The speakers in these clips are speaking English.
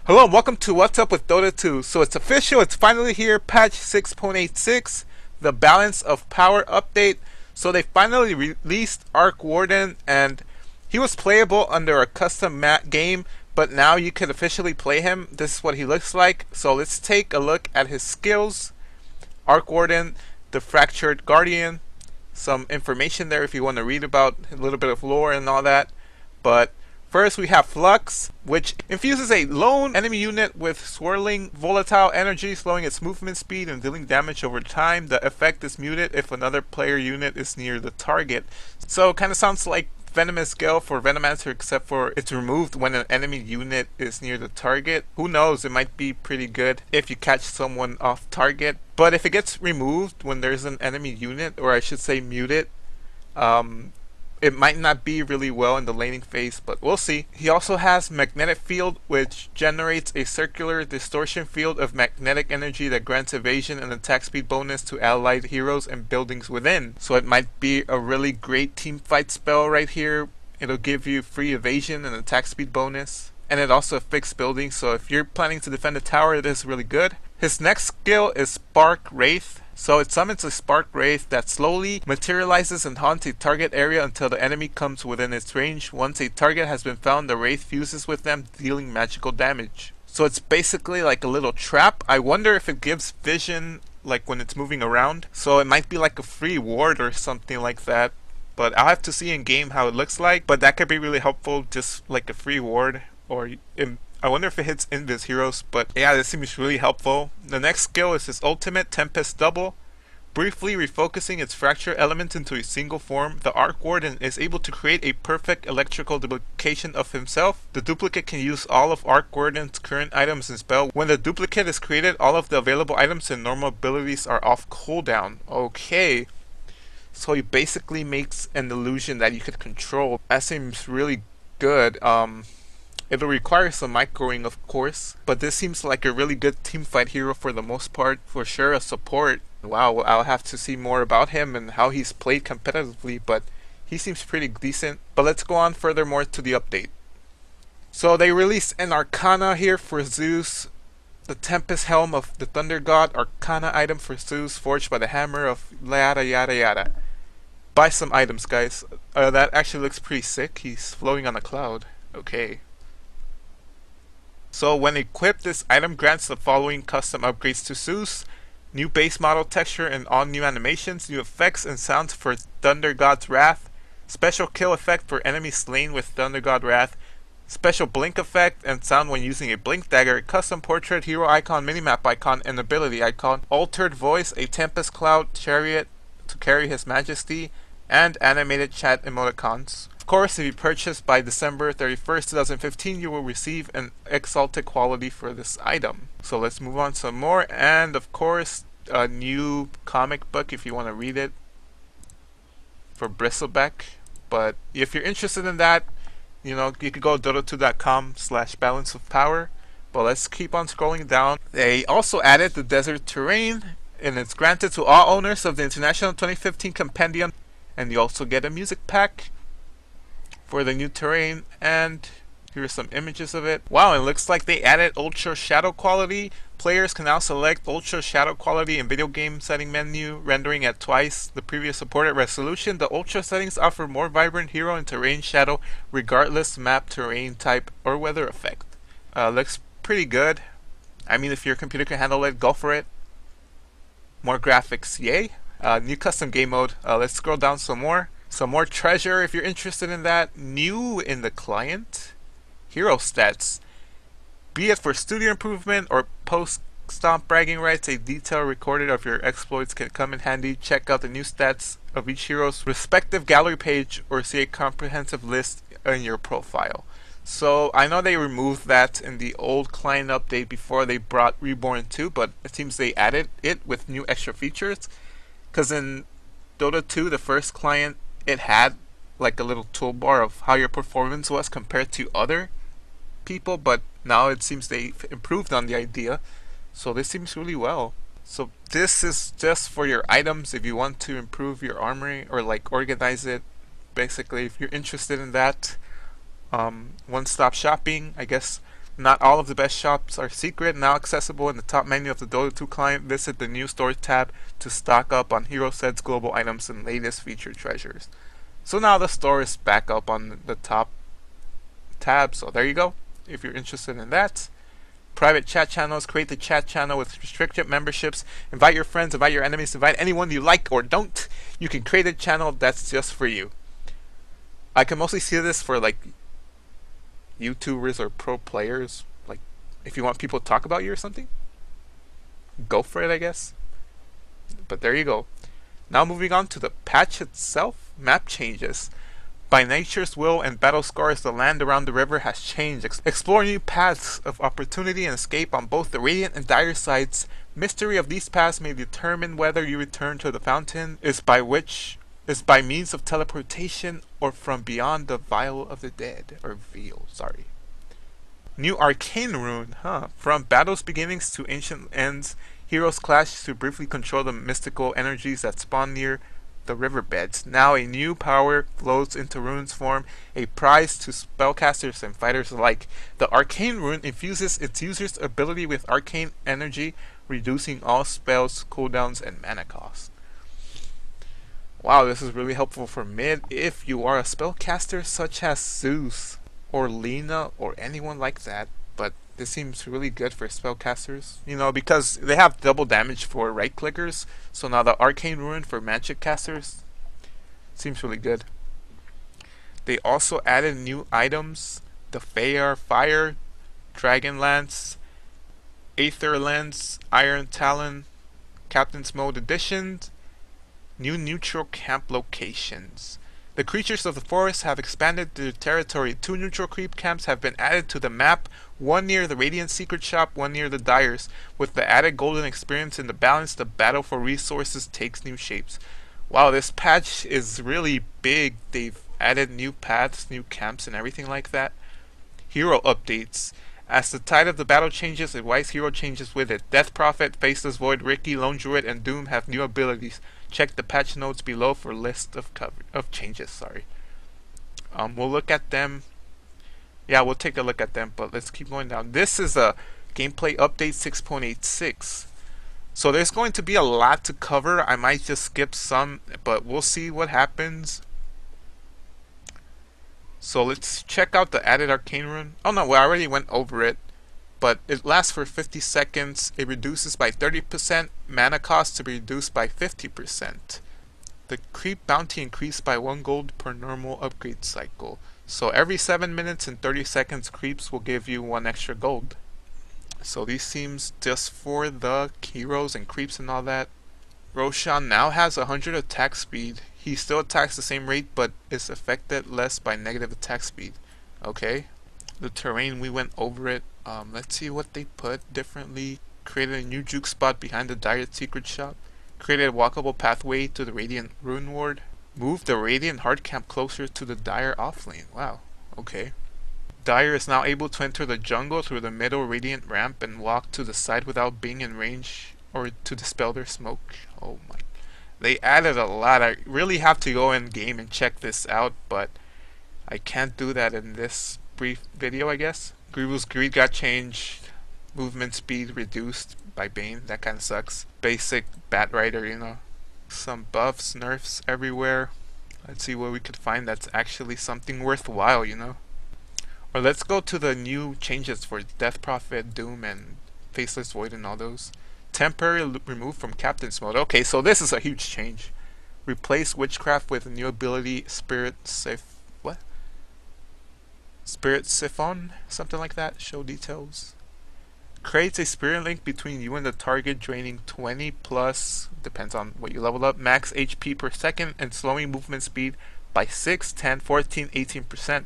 Hello and welcome to What's Up with Dota 2. So it's official, it's finally here, patch 6.86, the Balance of Power update. So they finally released Arc Warden, and he was playable under a custom map game, but now you can officially play him. This is what he looks like. So let's take a look at his skills. Arc Warden, the Fractured Guardian, some information there if you want to read about a little bit of lore and all that. But first we have Flux, which infuses a lone enemy unit with swirling volatile energy, slowing its movement speed and dealing damage over time. The effect is muted if another player unit is near the target. So it kind of sounds like Venomous Gale for Venomancer, except for it's removed when an enemy unit is near the target. Who knows, it might be pretty good if you catch someone off target. But if it gets removed when there's an enemy unit, or I should say muted, it might not be really well in the laning phase, but we'll see. He also has Magnetic Field, which generates a circular distortion field of magnetic energy that grants evasion and attack speed bonus to allied heroes and buildings within. So it might be a really great team fight spell right here. It'll give you free evasion and attack speed bonus. And it also affects buildings, so if you're planning to defend a tower, it is really good. His next skill is Spark Wraith. So it summons a Spark Wraith that slowly materializes and haunts a target area until the enemy comes within its range. Once a target has been found, the Wraith fuses with them, dealing magical damage. So it's basically like a little trap. I wonder if it gives vision like when it's moving around. So it might be like a free ward or something like that. But I'll have to see in game how it looks like. But that could be really helpful, just like a free ward. Or I wonder if it hits Invis heroes, but yeah, this seems really helpful. The next skill is his ultimate, Tempest Double. Briefly refocusing its fracture element into a single form, the Arc Warden is able to create a perfect electrical duplication of himself. The duplicate can use all of Arc Warden's current items and spell. When the duplicate is created, all of the available items and normal abilities are off cooldown. Okay. So he basically makes an illusion that you could control. That seems really good. It'll require some microing, of course, but this seems like a really good teamfight hero for the most part. For sure, a support. Wow, I'll have to see more about him and how he's played competitively, but he seems pretty decent. But let's go on furthermore to the update. So they released an Arcana here for Zeus. The Tempest Helm of the Thunder God, Arcana item for Zeus, forged by the hammer of yada yada yada. Buy some items, guys. That actually looks pretty sick. He's floating on a cloud. Okay. So when equipped, this item grants the following custom upgrades to Zeus: new base model texture and all new animations, new effects and sounds for Thunder God's Wrath, special kill effect for enemies slain with Thunder God Wrath, special blink effect and sound when using a blink dagger, custom portrait, hero icon, minimap icon, and ability icon, altered voice, a Tempest Cloud chariot to carry his majesty, and animated chat emoticons. Of course, if you purchase by December 31st, 2015, you will receive an exalted quality for this item. So let's move on some more, and of course, a new comic book if you want to read it for Bristleback. But if you're interested in that, you could go to dota2.com/balance of power. But let's keep on scrolling down. They also added the desert terrain, and it's granted to all owners of the International 2015 Compendium. And you also get a music pack for the new terrain, and here are some images of it. Wow, it looks like they added ultra shadow quality. Players can now select ultra shadow quality in video game setting menu, rendering at twice the previous supported resolution. The ultra settings offer more vibrant hero and terrain shadow regardless map, terrain type, or weather effect. Looks pretty good. I mean, if your computer can handle it, go for it. More graphics, yay. New custom game mode. Let's scroll down some more. Some more treasure if you're interested in that. New in the client. Hero stats. Be it for studio improvement or post-stomp bragging rights, a detail recorded of your exploits can come in handy. Check out the new stats of each hero's respective gallery page or see a comprehensive list in your profile. So I know they removed that in the old client update before they brought Reborn 2, but it seems they added it with new extra features. Because in Dota 2, the first client, it had like a little toolbar of how your performance was compared to other people, but now it seems they've improved on the idea. So this seems really well. So this is just for your items if you want to improve your armory or like organize it. Basically, if you're interested in that, one-stop shopping, I guess Not all of the best shops are secret. Now accessible in the top menu of the Dota 2 client. Visit the new store tab to stock up on hero sets, global items, and latest featured treasures. So now the store is back up on the top tab. So there you go. If you're interested in that. Private chat channels. Create the chat channel with restricted memberships. Invite your friends, invite your enemies, invite anyone you like or don't. You can create a channel that's just for you. I can mostly see this for like YouTubers or pro players, like if you want people to talk about you or something, go for it, I guess. But there you go. Now moving on to the patch itself. Map changes. By nature's will and battle scars, the land around the river has changed. Explore new paths of opportunity and escape on both the radiant and dire sides. Mystery of these paths may determine whether you return to the fountain is by means of teleportation or from beyond the vial of the dead, or veil, sorry. New arcane rune, From battle's beginnings to ancient ends, heroes clash to briefly control the mystical energies that spawn near the riverbeds. Now a new power flows into rune's form, a prize to spellcasters and fighters alike. The arcane rune infuses its user's ability with arcane energy, reducing all spells, cooldowns, and mana cost. Wow, this is really helpful for mid if you are a spellcaster such as Zeus or Lena or anyone like that. But this seems really good for spellcasters, you know, because they have double damage for right clickers. So now the arcane rune for magic casters seems really good. They also added new items: the Feyar Fire, Dragon Lance, Aether Lens, Iron Talon, Captain's Mode additions. New neutral camp locations. The creatures of the forest have expanded their territory. 2 neutral creep camps have been added to the map, one near the Radiant Secret Shop, one near the Dyers. With the added golden experience in the balance, the battle for resources takes new shapes. Wow, this patch is really big. They've added new paths, new camps, and everything like that. Hero updates. As the tide of the battle changes, a wise hero changes with it. Death Prophet, Faceless Void, Ricky, Lone Druid, and Doom have new abilities. Check the patch notes below for a list of changes. We'll look at them. Yeah, we'll take a look at them, but let's keep going down. This is a gameplay update 6.86. So there's going to be a lot to cover. I might just skip some, but we'll see what happens. So let's check out the added arcane rune. Oh no, we already went over it. But it lasts for 50 seconds. It reduces by 30%. Mana cost to be reduced by 50%. The creep bounty increased by 1 gold per normal upgrade cycle. So every 7 minutes and 30 seconds, creeps will give you 1 extra gold. So these seems just for the heroes and creeps and all that. Roshan now has 100 attack speed. He still attacks the same rate, but is affected less by negative attack speed. Okay. The terrain, we went over it. Let's see what they put differently. Created a new juke spot behind the Dire Secret Shop. Created a walkable pathway to the Radiant Rune Ward. Moved the Radiant Hard Camp closer to the Dire offlane. Wow, okay. Dire is now able to enter the jungle through the middle Radiant ramp and walk to the side without being in range or to dispel their smoke. Oh my. They added a lot. I really have to go in game and check this out, but I can't do that in this brief video, I guess. Grievous Greed got changed. Movement speed reduced by Bane. That kind of sucks. Basic Bat Rider, you know. Some buffs, nerfs everywhere. Let's see what we could find that's actually something worthwhile, you know. Or let's go to the new changes for Death Prophet, Doom, and Faceless Void and all those. Temporary removed from Captain's Mode. Okay, so this is a huge change. Replace Witchcraft with a new ability, Spirit Siphon? Something like that. Show details. Creates a spirit link between you and the target, draining 20 plus, depends on what you level up, max HP per second, and slowing movement speed by 6, 10, 14, 18%.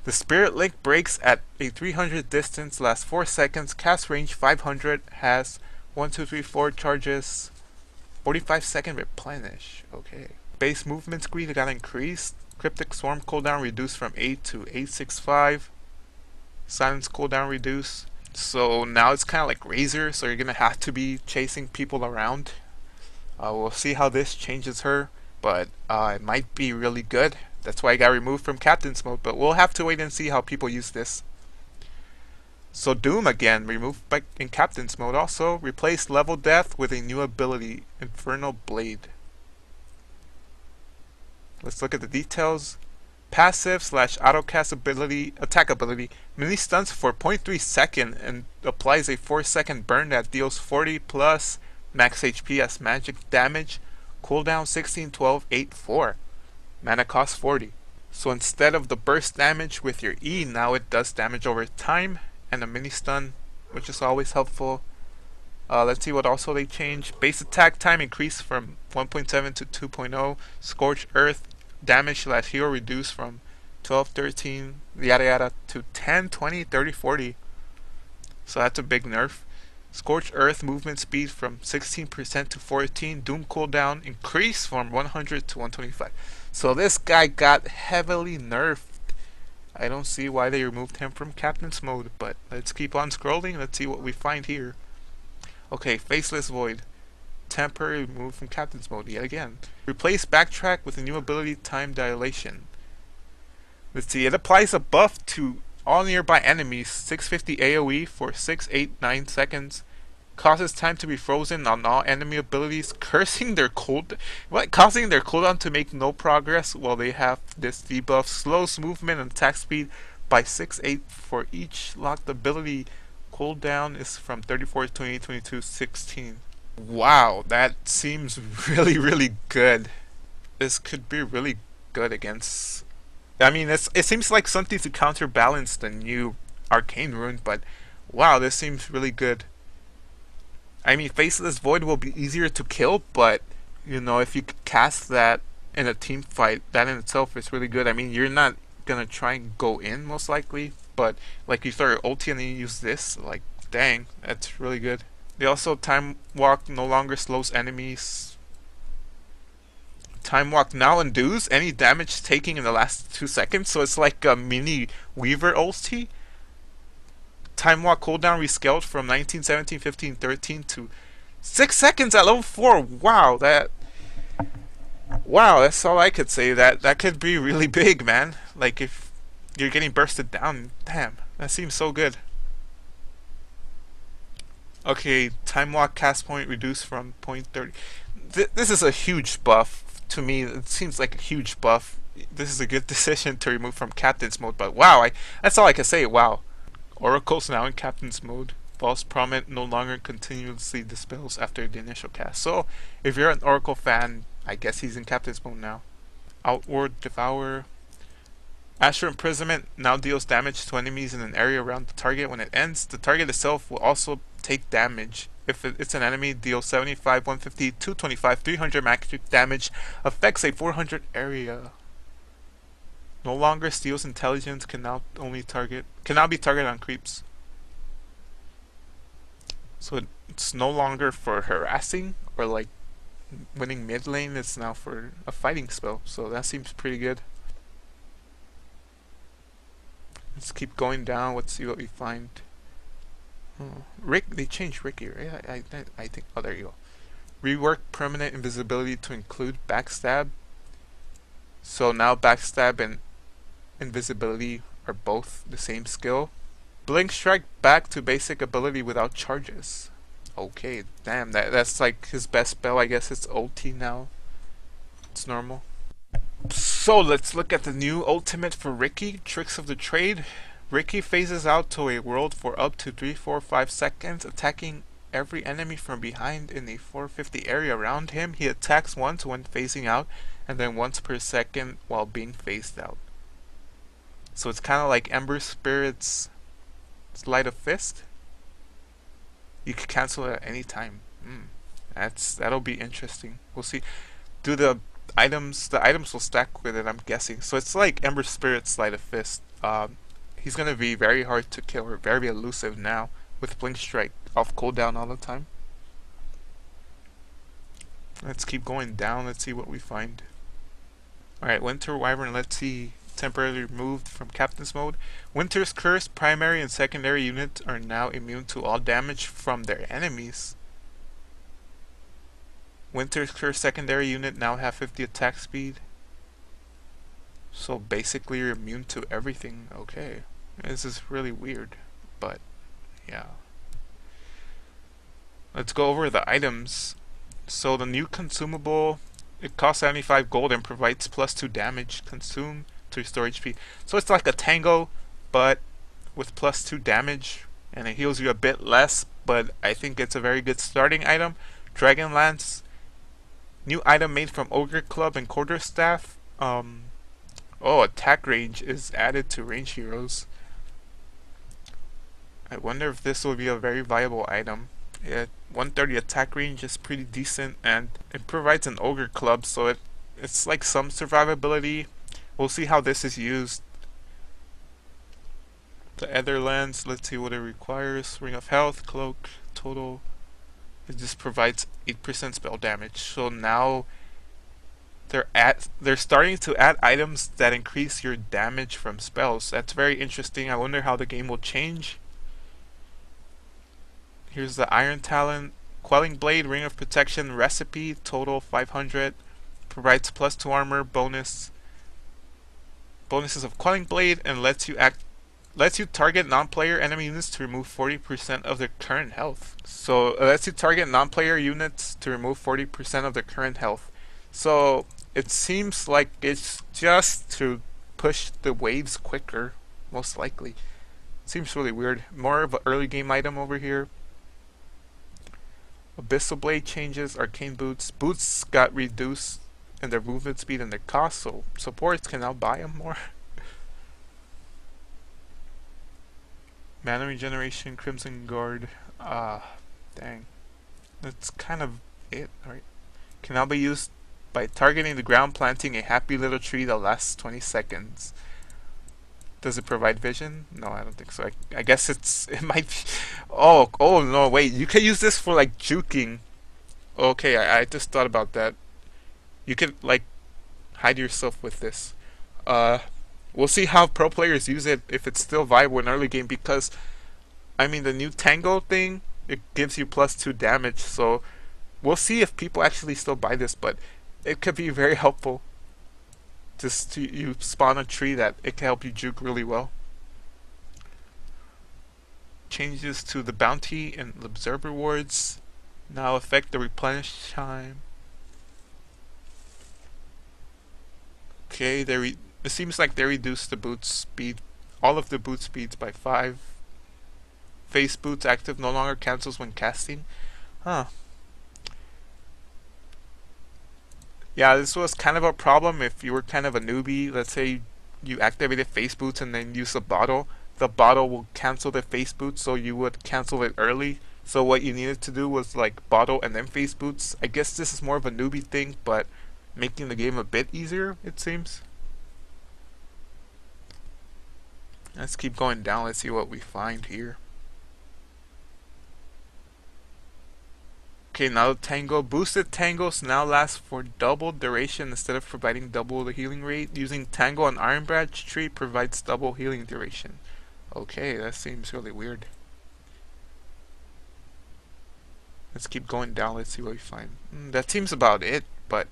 The spirit link breaks at a 300 distance, lasts 4 seconds, cast range 500, has 1, 2, 3, 4 charges, 45-second replenish. Okay. Base movement speed got increased. Cryptic Swarm cooldown reduced from 8 to 865. Silence cooldown reduced. So now it's kind of like Razor, so you're going to have to be chasing people around. We'll see how this changes her, but it might be really good. That's why I got removed from Captain's Mode, but we'll have to wait and see how people use this. So Doom again, removed by in Captain's mode. Also, replace level death with a new ability, Infernal Blade. Let's look at the details. Passive slash autocast ability, attack ability, mini stunts for 0.3 second and applies a 4-second burn that deals 40 plus max HP as magic damage. Cooldown 16, 12, 8, 4. Mana cost 40. So instead of the burst damage with your E, now it does damage over time, and a mini stun, which is always helpful. Let's see what also they changed. Base attack time increased from 1.7 to 2.0. Scorched Earth damage slash heal reduced from 12, 13, yada yada, to 10, 20, 30, 40. So that's a big nerf. Scorched Earth movement speed from 16% to 14. Doom cooldown increased from 100 to 125. So this guy got heavily nerfed. I don't see why they removed him from Captain's mode, but let's keep on scrolling. Let's see what we find here. Okay, Faceless Void. Temporary removed from Captain's mode yet again. Replace Backtrack with a new ability, Time Dilation. Let's see, it applies a buff to all nearby enemies, 650 AoE for 6, 8, 9 seconds. Causes time to be frozen on all enemy abilities, causing their cooldown to make no progress while they have this debuff. Slows movement and attack speed by 6, 8 for each locked ability. Cooldown is from 34, 28, 22, 16. Wow, that seems really, really good. This could be really good against... I mean, it seems like something to counterbalance the new Arcane Rune, but wow, this seems really good. I mean, Faceless Void will be easier to kill, but, you know, if you cast that in a team fight, that in itself is really good. I mean, you're not gonna try and go in, most likely, but, like, you start your ulti and then you use this, like, dang, that's really good. They also, Time Walk no longer slows enemies. Time Walk now undoes any damage taking in the last 2 seconds, so it's like a mini Weaver ulti. Time Walk cooldown rescaled from 19, 17, 15, 13 to 6 seconds at level 4. Wow, that's all I could say. That could be really big, man. Like, if you're getting bursted down, damn, that seems so good. Okay, Time Walk cast point reduced from 0.30. This is a huge buff. To me, it seems like a huge buff. This is a good decision to remove from Captain's mode, but wow, that's all I can say, wow. Oracle's now in Captain's mode. False Prominent no longer continuously dispels after the initial cast. So, if you're an Oracle fan, I guess he's in Captain's mode now. Outward Devour. Astral Imprisonment now deals damage to enemies in an area around the target. When it ends, the target itself will also take damage. If it's an enemy, deals 75, 150, 225, 300 magic damage. Affects a 400 area. No longer steals intelligence, can now be targeted on creeps. So it's no longer for harassing or like winning mid lane, it's now for a fighting spell. So that seems pretty good. Let's keep going down, let's see what we find. They changed Ricky, right? I think, oh, there you go. Rework permanent invisibility to include backstab. So now backstab and invisibility are both the same skill. Blink Strike back to basic ability without charges. Okay, damn, that's like his best spell. I guess it's ulti now. It's normal. So let's look at the new ultimate for Ricky, Tricks of the Trade. Ricky phases out to a world for up to 3, 4, 5 seconds, attacking every enemy from behind in a 450 area around him. He attacks once when phasing out, and then once per second while being phased out. So it's kind of like Ember Spirit's Sleight of Fist. You can cancel it at any time. That'll be interesting. We'll see. The items will stack with it, I'm guessing. So it's like Ember Spirit's Sleight of Fist. He's gonna be very hard to kill, or very elusive now, with Blink Strike off cooldown all the time. Let's keep going down, let's see what we find. Alright, Winter Wyvern, let's see. Temporarily removed from Captain's mode. Winter's Curse primary and secondary units are now immune to all damage from their enemies. Winter's Curse secondary unit now have 50 attack speed. So basically you're immune to everything. Okay. This is really weird, but Yeah. Let's go over the items. So the new consumable, it costs 75 gold and provides +2 damage consumed to restore HP. So it's like a tango, but with +2 damage, and it heals you a bit less, but I think it's a very good starting item. Dragon Lance, new item made from Ogre Club and Quarterstaff. Oh, attack range is added to range heroes. I wonder if this will be a very viable item. Yeah, 130 attack range is pretty decent, and it provides an Ogre Club, so it's like some survivability. We'll see how this is used. The other lens, let's see what it requires. Ring of Health, Cloak, total. It just provides 8% spell damage. So now they're starting to add items that increase your damage from spells. That's very interesting. I wonder how the game will change. Here's the Iron Talon, Quelling Blade, Ring of Protection, Recipe, total 500. Provides +2 armor, bonuses of Quelling Blade, and lets you target non-player enemy units to remove 40% of their current health. So it lets you target non-player units to remove 40% of their current health. So it seems like it's just to push the waves quicker, most likely. Seems really weird. More of an early game item over here. Abyssal Blade changes, Arcane Boots. Boots got reduced in their movement speed and their cost, so supports can now buy them more. Mana regeneration, Crimson Guard. Dang. That's kind of it, right? Can now be used by targeting the ground, planting a happy little tree that lasts 20 seconds. Does it provide vision? No, I don't think so. I guess it might be. Oh no, wait. You can use this for like juking. Okay, I just thought about that. You could like hide yourself with this. We'll see how pro players use it, if it's still viable in early game, because I mean the new Tango thing, it gives you +2 damage, so we'll see if people actually still buy this, but it could be very helpful. Just to you spawn a tree that it can help you juke really well. Changes to the bounty and the observe rewards now affect the replenish time. Okay, it seems like they reduced the boot speed, all of the boot speeds by 5. Face boots active no longer cancels when casting. Huh. Yeah, this was kind of a problem if you were kind of a newbie. Let's say you activated face boots and then use a bottle. The bottle will cancel the face boots, so you would cancel it early. So what you needed to do was like bottle and then face boots. I guess this is more of a newbie thing, but making the game a bit easier, it seems. Let's keep going down. Let's see what we find here. Okay, now Tango. Boosted Tangos now last for double duration instead of providing double the healing rate. Using Tango on Iron Branch tree provides double healing duration. Okay, that seems really weird. Let's keep going down. Let's see what we find. That seems about it, but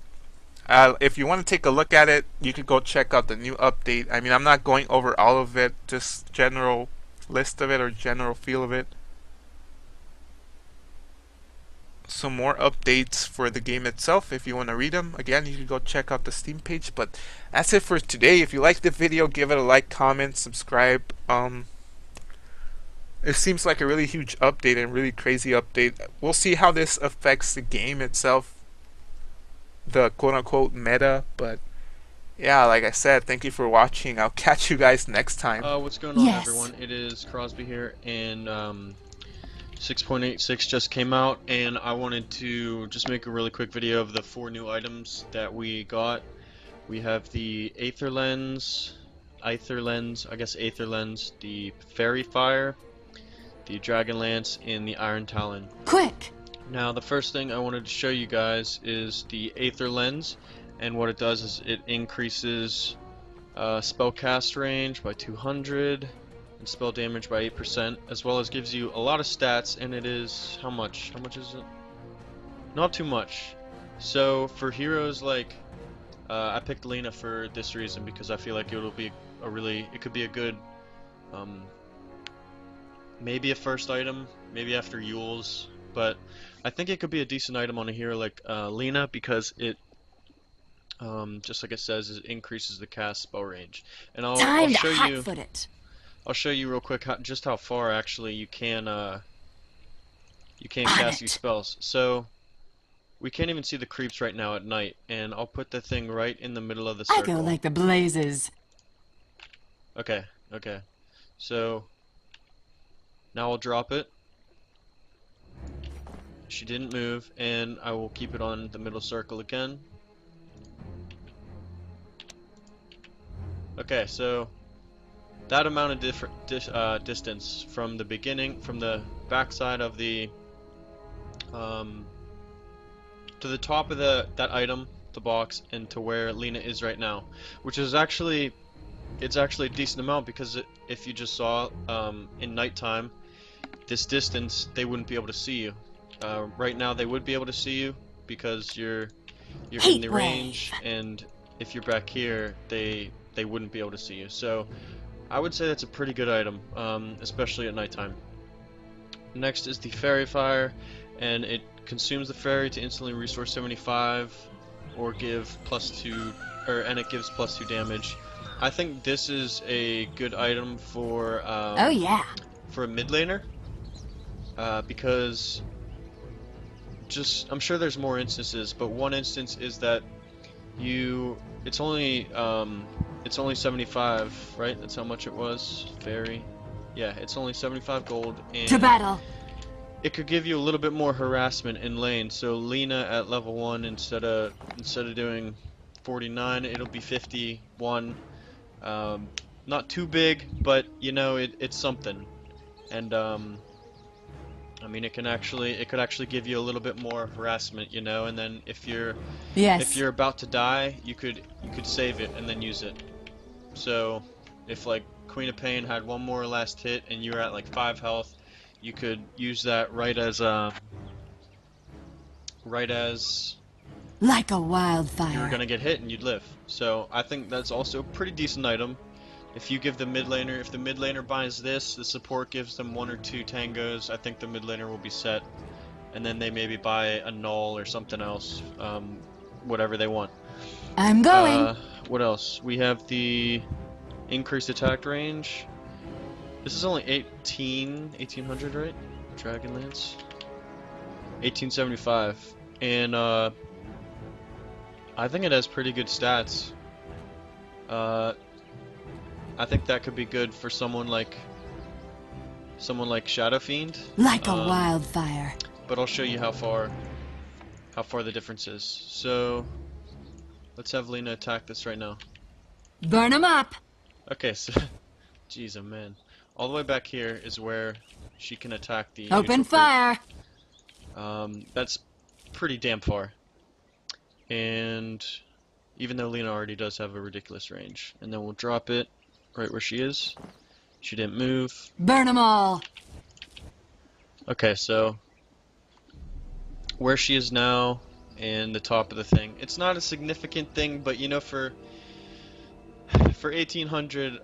if you want to take a look at it, you could go check out the new update. I mean, I'm not going over all of it, just general list of it or general feel of it. Some more updates for the game itself. If you want to read them, again, you can go check out the Steam page. But that's it for today. If you liked the video, give it a like, comment, subscribe. It seems like a really huge update and really crazy update. We'll see how this affects the game itself, the quote-unquote meta. But yeah, like I said, thank you for watching. I'll catch you guys next time. What's going on, everyone? It is Crosby here, and 6.86 just came out, and I wanted to just make a really quick video of the 4 new items that we got. We have the Aether Lens, the Fairy Fire, the Dragon Lance, and the Iron Talon. Quick! Now, the first thing I wanted to show you guys is the Aether Lens, and what it does is it increases spellcast range by 200 and spell damage by 8%, as well as gives you a lot of stats, and it is, how much is it? Not too much. So for heroes like, I picked Lena for this reason, because I feel like it could be a good maybe a first item, maybe after Yule's, but I think it could be a decent item on a hero like Lena because it, just like it says, it increases the cast spell range. And I'll Time to show you. hotfoot it. I'll show you real quick just how far actually you can On cast it. these spells. So we can't even see the creeps right now at night, and I'll put the thing right in the middle of the I circle. go like the blazes. Okay, okay. So now I'll drop it. She didn't move, and I will keep it on the middle circle again. Okay, so that amount of distance from the beginning, from the backside of the to the top of that item, the box, and to where Lena is right now, which is actually, it's actually a decent amount because if you just saw in nighttime, this distance they wouldn't be able to see you. Right now they would be able to see you because you're in the range, and if you're back here, they wouldn't be able to see you. So I would say that's a pretty good item, especially at nighttime. Next is the Fairy Fire, and it consumes the fairy to instantly restore 75 or give +2, and it gives +2 damage. I think this is a good item for Oh yeah. for a mid laner, because I'm sure there's more instances, but one instance is that it's only 75, right? That's how much it was. Fairy. Yeah, it's only 75 gold, and To battle. it could give you a little bit more harassment in lane. So Lena at level 1, instead of doing 49, it'll be 51. Not too big, but you know, it's something. And I mean, it could actually give you a little bit more harassment, you know. And then if you're about to die, you could save it and then use it. So if like Queen of Pain had one more last hit and you were at like 5 health, you could use that right as like a you were wildfire. gonna get hit and you'd live. So I think that's also a pretty decent item. If you give the mid laner, if the mid laner buys this, the support gives them 1 or 2 tangos, I think the mid laner will be set. And then they maybe buy a null or something else, whatever they want. I'm going. What else? We have the increased attack range. This is only 1800, right? Dragonlance. 1875. And I think it has pretty good stats. I think that could be good for someone like shadowfiend. Like a wildfire. But I'll show you how far the difference is. So let's have Lena attack this right now. Burn 'em up. Okay, so jeez, oh man. All the way back here is where she can attack the Open neutral fire. creep. That's pretty damn far. And even though Lena already does have a ridiculous range. And then we'll drop it right where she is. She didn't move. Burn 'em all. Okay, so where she is now and the top of the thing. It's not a significant thing, but you know, for 1800,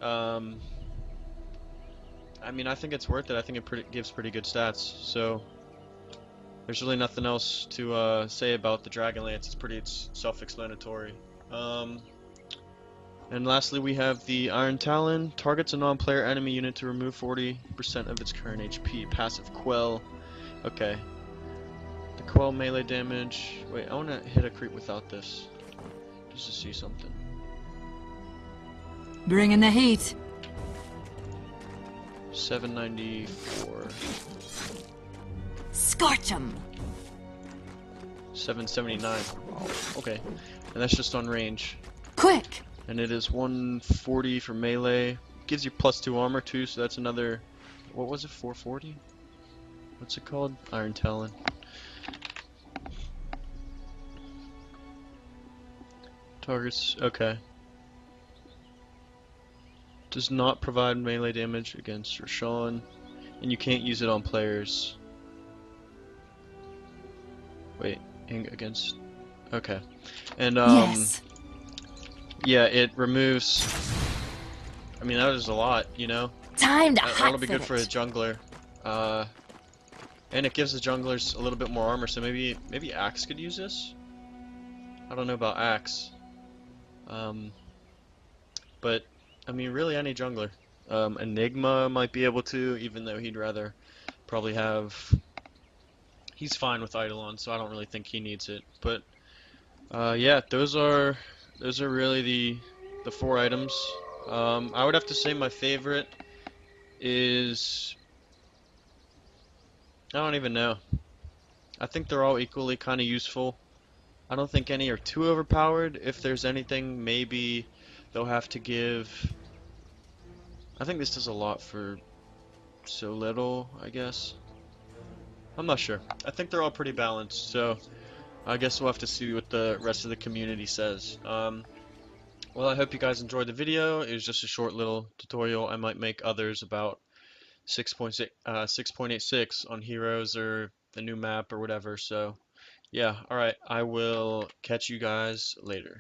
I mean, I think it's worth it. I think it gives pretty good stats. So there's really nothing else to say about the Dragonlance. It's self-explanatory. And lastly, we have the Iron Talon. Targets a non-player enemy unit to remove 40% of its current HP. Passive Quell. Okay. The Quell melee damage. Wait, I want to hit a creep without this, just to see something. Bring in the heat. 794. Scorch 'em. 779. Wow. Okay. And that's just on range. Quick. And it is 140 for melee. Gives you +2 armor too, so that's another, what was it, 440? What's it called? Iron Talon. Targets, okay. Does not provide melee damage against Roshan, and you can't use it on players. Wait, against, okay. And Yes. yeah, it removes, I mean, that is a lot, you know? Time to That'll be hotfoot good for a it. jungler. And it gives the junglers a little bit more armor, so maybe Axe could use this? I don't know about Axe. But, I mean, really any jungler. Enigma might be able to, even though he'd rather probably have... He's fine with Eidolon, so I don't really think he needs it. But, yeah, those are really the 4 items. I would have to say my favorite is... I don't even know. I think they're all equally kind of useful. I don't think any are too overpowered. If there's anything, maybe they'll have to give... I think this does a lot for so little, I guess. I'm not sure. I think they're all pretty balanced, so I guess we'll have to see what the rest of the community says. Well, I hope you guys enjoyed the video. It was just a short little tutorial. I might make others about 6.86 on heroes or the new map or whatever. So, yeah, alright. I will catch you guys later.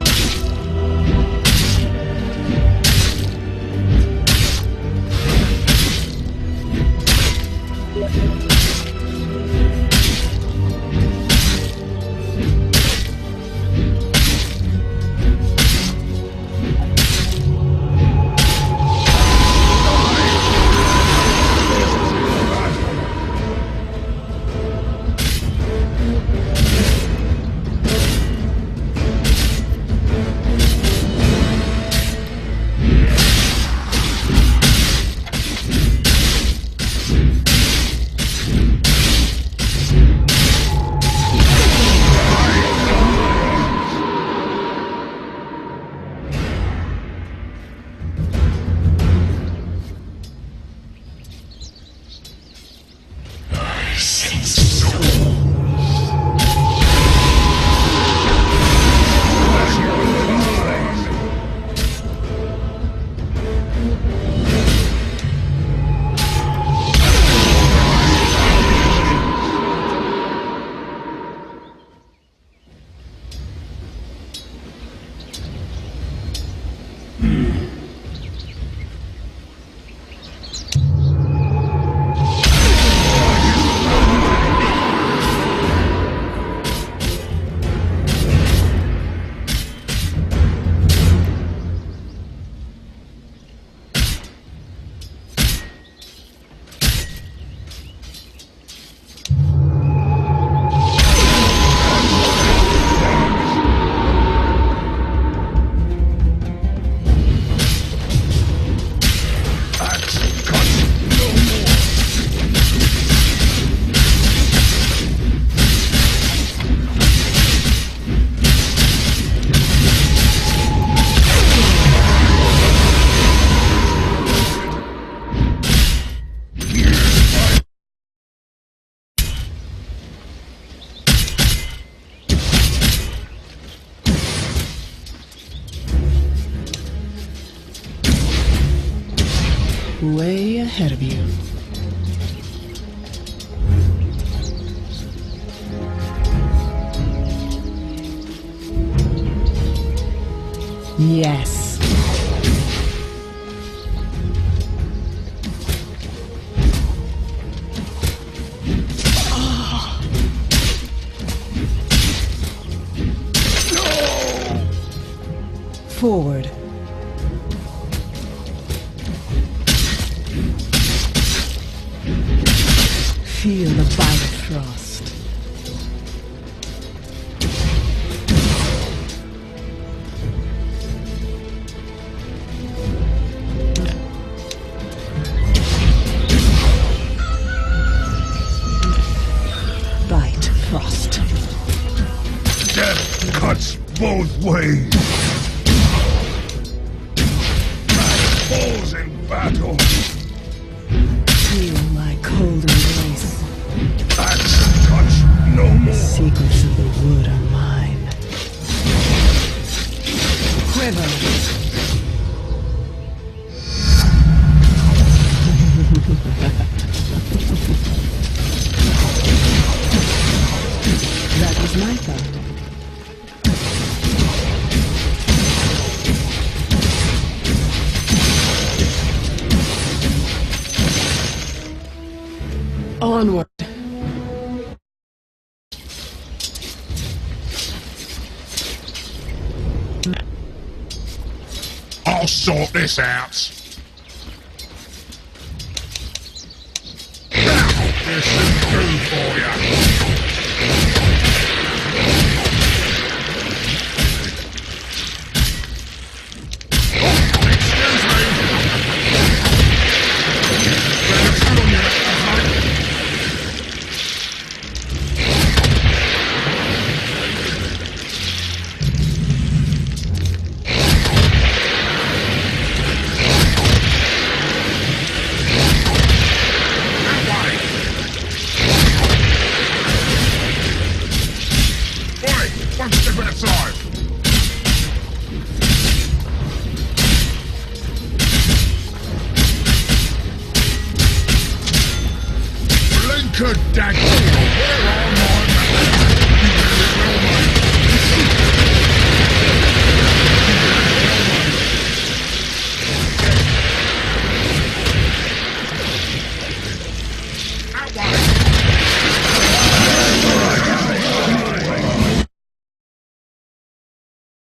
Way ahead of you. Yes. Forward. Feel the bite of frost. Bite frost. Death cuts both ways. Falls in battle. Feel my cold embrace. Axe touch no The more. secrets of the wood are mine. Quiver. That was my thought. I'll sort this out. Now, this is food for you. Excuse me. Better cut on you, mate. One step at a time. Blinker dagger, where are